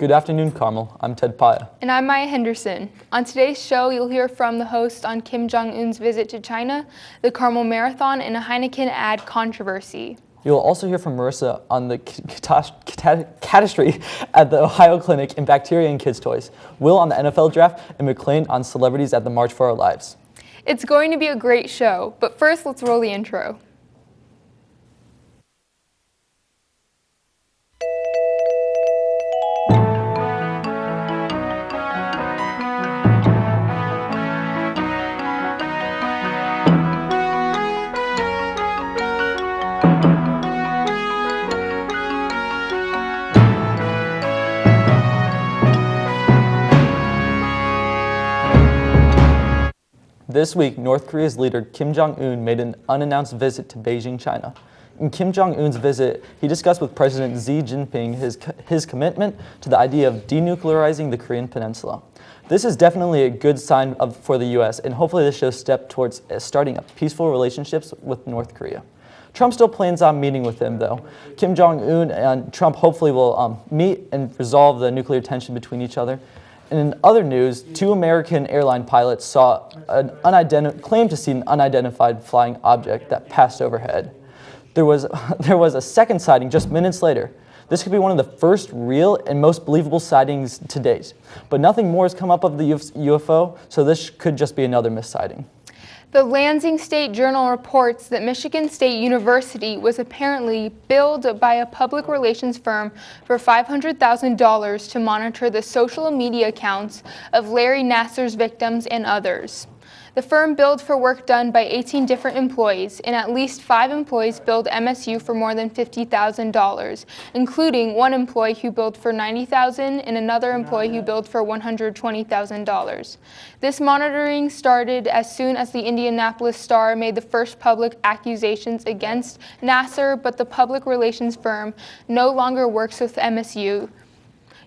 Good afternoon, Carmel. I'm Ted Paya. And I'm Maya Henderson. On today's show, you'll hear from the host on Kim Jong-un's visit to China, the Carmel Marathon, and a Heineken ad controversy. You'll also hear from Marissa on the catastrophe at the Ohio Clinic in Bacteria and Kids Toys, Will on the NFL draft, and McLean on celebrities at the March for Our Lives. It's going to be a great show, but first let's roll the intro. This week, North Korea's leader Kim Jong-un made an unannounced visit to Beijing, China. In Kim Jong-un's visit, he discussed with President Xi Jinping his commitment to the idea of denuclearizing the Korean peninsula. This is definitely a good sign for the U.S., and hopefully this shows a step towards starting up peaceful relationships with North Korea. Trump still plans on meeting with him, though. Kim Jong-un and Trump hopefully will meet and resolve the nuclear tension between each other. And in other news, 2 American airline pilots saw claimed to see an unidentified flying object that passed overhead. There was a second sighting just minutes later. This could be one of the first real and most believable sightings to date. But nothing more has come up of the UFO, so this could just be another missed sighting. The Lansing State Journal reports that Michigan State University was apparently billed by a public relations firm for $500,000 to monitor the social media accounts of Larry Nassar's victims and others. The firm billed for work done by 18 different employees, and at least 5 employees billed MSU for more than $50,000, including one employee who billed for $90,000 and another employee who billed for $120,000. This monitoring started as soon as the Indianapolis Star made the first public accusations against Nassar, but the public relations firm no longer works with MSU.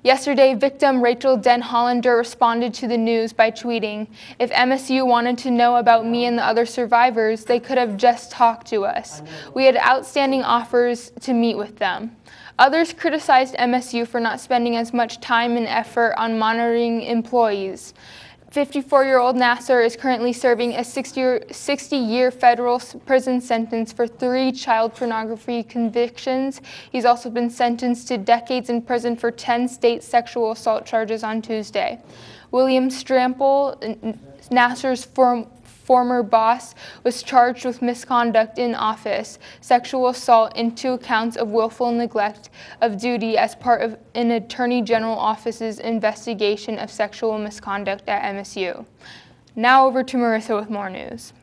Yesterday, victim Rachel Den Hollander responded to the news by tweeting, "If MSU wanted to know about me and the other survivors, they could have just talked to us. We had outstanding offers to meet with them." Others criticized MSU for not spending as much time and effort on monitoring employees. 54-year-old Nassar is currently serving a 60-year federal prison sentence for 3 child pornography convictions. He's also been sentenced to decades in prison for 10 state sexual assault charges on Tuesday. William Strample, Nassar's former boss, was charged with misconduct in office, sexual assault, and 2 counts of willful neglect of duty as part of an Attorney General Office's investigation of sexual misconduct at MSU. Now over to Marissa with more news.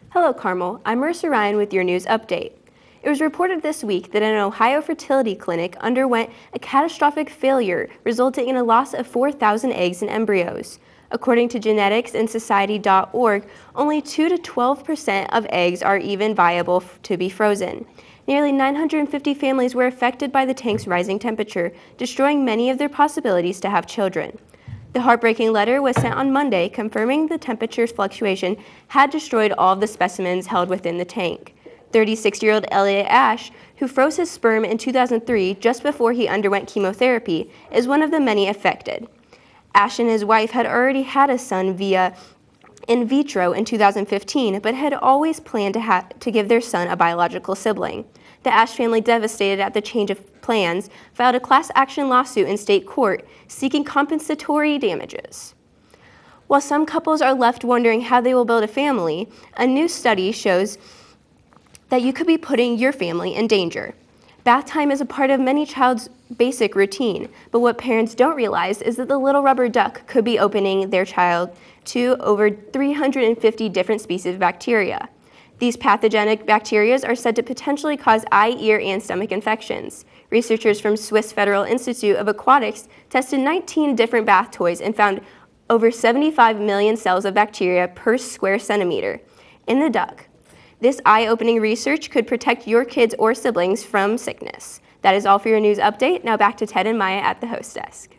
Hello, Carmel. I'm Marissa Ryan with your news update. It was reported this week that an Ohio fertility clinic underwent a catastrophic failure, resulting in a loss of 4,000 eggs and embryos. According to genetics and society.org, only 2 to 12% of eggs are even viable to be frozen. Nearly 950 families were affected by the tank's rising temperature, destroying many of their possibilities to have children. The heartbreaking letter was sent on Monday, confirming the temperature fluctuation had destroyed all of the specimens held within the tank. 36-year-old Elliot Ash, who froze his sperm in 2003 just before he underwent chemotherapy, is one of the many affected. Ash and his wife had already had a son via in vitro in 2015, but had always planned to give their son a biological sibling. The Ash family, devastated at the change of plans, filed a class action lawsuit in state court seeking compensatory damages. While some couples are left wondering how they will build a family, a new study shows that you could be putting your family in danger. Bath time is a part of many child's basic routine, but what parents don't realize is that the little rubber duck could be opening their child to over 350 different species of bacteria. These pathogenic bacteria are said to potentially cause eye, ear, and stomach infections. Researchers from Swiss Federal Institute of Aquatics tested 19 different bath toys and found over 75 million cells of bacteria per square centimeter in the duck. This eye-opening research could protect your kids or siblings from sickness. That is all for your news update. Now back to Ted and Maya at the host desk.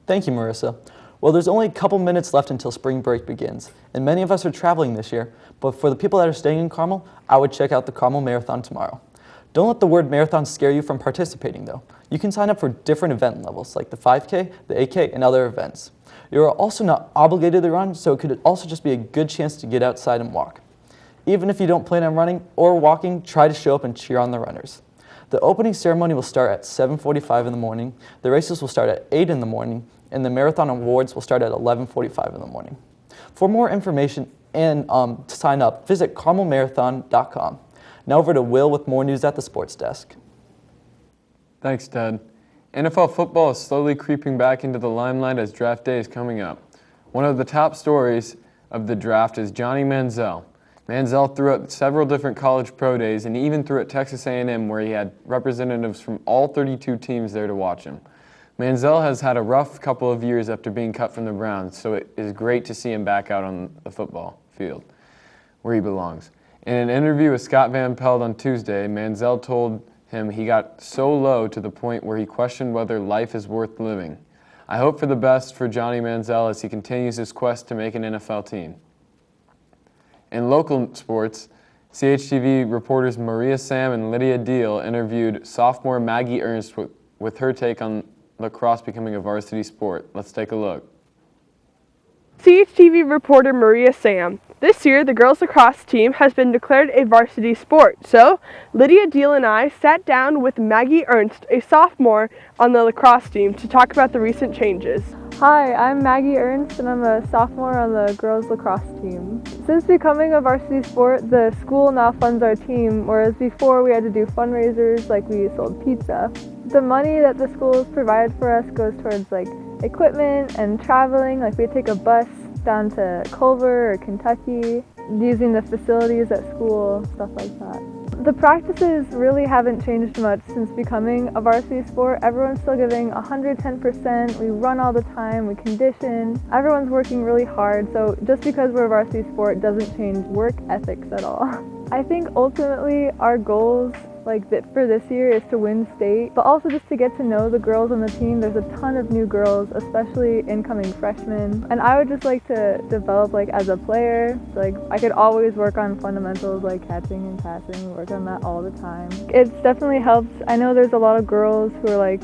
Thank you, Marissa. Well, there's only a couple minutes left until spring break begins, and many of us are traveling this year, but for the people that are staying in Carmel, I would check out the Carmel Marathon tomorrow. Don't let the word marathon scare you from participating though. You can sign up for different event levels like the 5K, the 8K, and other events. You are also not obligated to run, so it could also just be a good chance to get outside and walk. Even if you don't plan on running or walking, try to show up and cheer on the runners. The opening ceremony will start at 7:45 in the morning, the races will start at 8 in the morning, and the marathon awards will start at 11:45 in the morning. For more information and to sign up, visit carmelmarathon.com. Now over to Will with more news at the sports desk. Thanks, Ted. NFL football is slowly creeping back into the limelight as draft day is coming up. One of the top stories of the draft is Johnny Manziel. Manziel threw at several different college pro days and even threw at Texas A&M where he had representatives from all 32 teams there to watch him. Manziel has had a rough couple of years after being cut from the Browns, so it is great to see him back out on the football field where he belongs. In an interview with Scott Van Pelt on Tuesday, Manziel told him he got so low to the point where he questioned whether life is worth living. I hope for the best for Johnny Manziel as he continues his quest to make an NFL team. In local sports, CHTV reporters Maria Sam and Lydia Deal interviewed sophomore Maggie Ernst with her take on lacrosse becoming a varsity sport. Let's take a look. CHTV reporter Maria Sam. This year, the girls lacrosse team has been declared a varsity sport, so Lydia Deal and I sat down with Maggie Ernst, a sophomore on the lacrosse team, to talk about the recent changes. Hi, I'm Maggie Ernst and I'm a sophomore on the girls lacrosse team. Since becoming a varsity sport, the school now funds our team, whereas before we had to do fundraisers like we sold pizza. The money that the schools provide for us goes towards like equipment and traveling, like we take a bus down to Culver or Kentucky, using the facilities at school, stuff like that. The practices really haven't changed much since becoming a varsity sport. Everyone's still giving 110%, we run all the time, we condition, everyone's working really hard, so just because we're a varsity sport doesn't change work ethics at all. I think ultimately our goals for this year is to win state, but also just to get to know the girls on the team. There's a ton of new girls, especially incoming freshmen, and I would just like to develop as a player. I could always work on fundamentals like catching and passing, work on that all the time. It's definitely helped. I know there's a lot of girls who are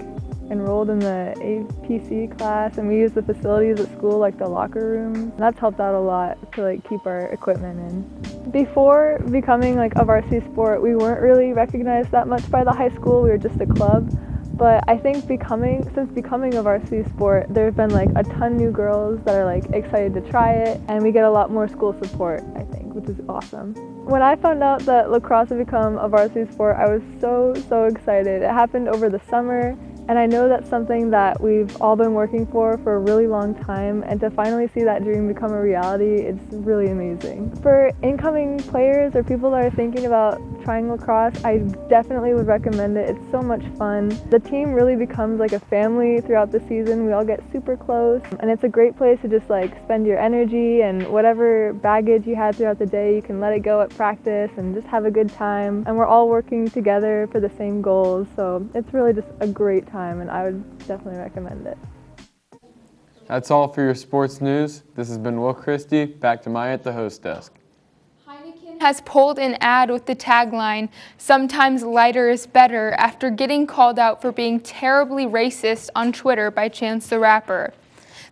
enrolled in the APC class, and we use the facilities at school like the locker rooms. That's helped out a lot to keep our equipment in. Before becoming a varsity sport, we weren't really recognized that much by the high school. We were just a club. But I think since becoming a varsity sport, there have been a ton new girls that are excited to try it, and we get a lot more school support, I think, which is awesome. When I found out that lacrosse had become a varsity sport, I was so excited. It happened over the summer, and I know that's something that we've all been working for a really long time, and to finally see that dream become a reality, it's really amazing. For incoming players or people that are thinking about trying lacrosse, I definitely would recommend it. It's so much fun. The team really becomes a family throughout the season. We all get super close, and it's a great place to just spend your energy, and whatever baggage you had throughout the day, you can let it go at practice and just have a good time. And we're all working together for the same goals, so it's really just a great time, and I would definitely recommend it. That's all for your sports news. This has been Will Christie. Back to Maya at the host desk. Heineken has pulled an ad with the tagline, "Sometimes lighter is better," after getting called out for being terribly racist on Twitter by Chance the Rapper.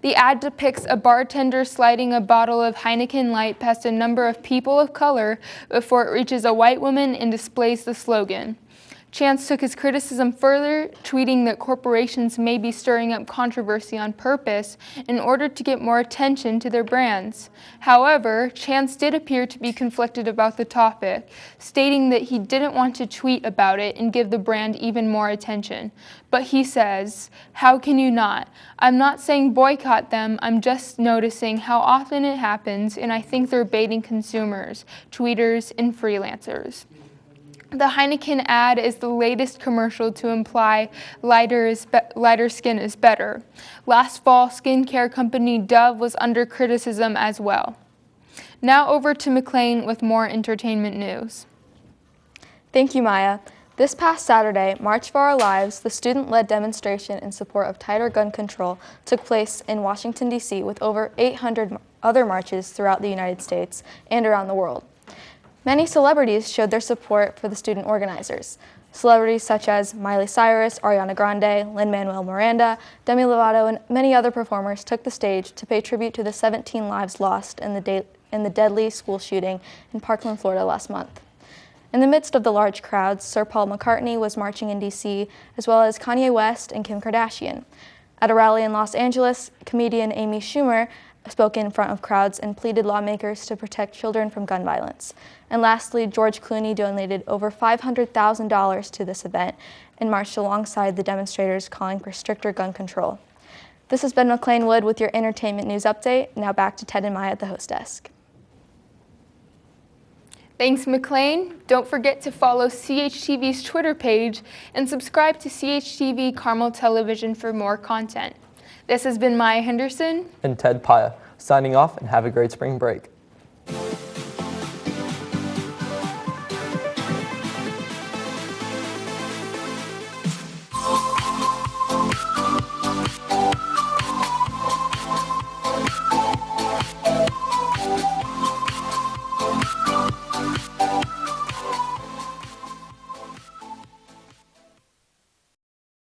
The ad depicts a bartender sliding a bottle of Heineken Light past a number of people of color before it reaches a white woman and displays the slogan. Chance took his criticism further, tweeting that corporations may be stirring up controversy on purpose in order to get more attention to their brands. However, Chance did appear to be conflicted about the topic, stating that he didn't want to tweet about it and give the brand even more attention. But he says, "How can you not? I'm not saying boycott them, I'm just noticing how often it happens, and I think they're baiting consumers, tweeters, and freelancers." The Heineken ad is the latest commercial to imply lighter skin is better. Last fall, skincare company Dove was under criticism as well. Now over to McLean with more entertainment news. Thank you, Maya. This past Saturday, March for Our Lives, the student-led demonstration in support of tighter gun control, took place in Washington, D.C. with over 800 other marches throughout the United States and around the world. Many celebrities showed their support for the student organizers. Celebrities such as Miley Cyrus, Ariana Grande, Lin-Manuel Miranda, Demi Lovato, and many other performers took the stage to pay tribute to the 17 lives lost in the deadly school shooting in Parkland, Florida last month. In the midst of the large crowds, Sir Paul McCartney was marching in D.C., as well as Kanye West and Kim Kardashian. At a rally in Los Angeles, comedian Amy Schumer spoke in front of crowds and pleaded lawmakers to protect children from gun violence. And lastly, George Clooney donated over $500,000 to this event and marched alongside the demonstrators calling for stricter gun control. This has been McLean Wood with your entertainment news update. Now back to Ted and Maya at the host desk. Thanks, McLean. Don't forget to follow CHTV's Twitter page and subscribe to CHTV Carmel Television for more content. This has been Maya Henderson and Ted Paya, signing off, and have a great spring break.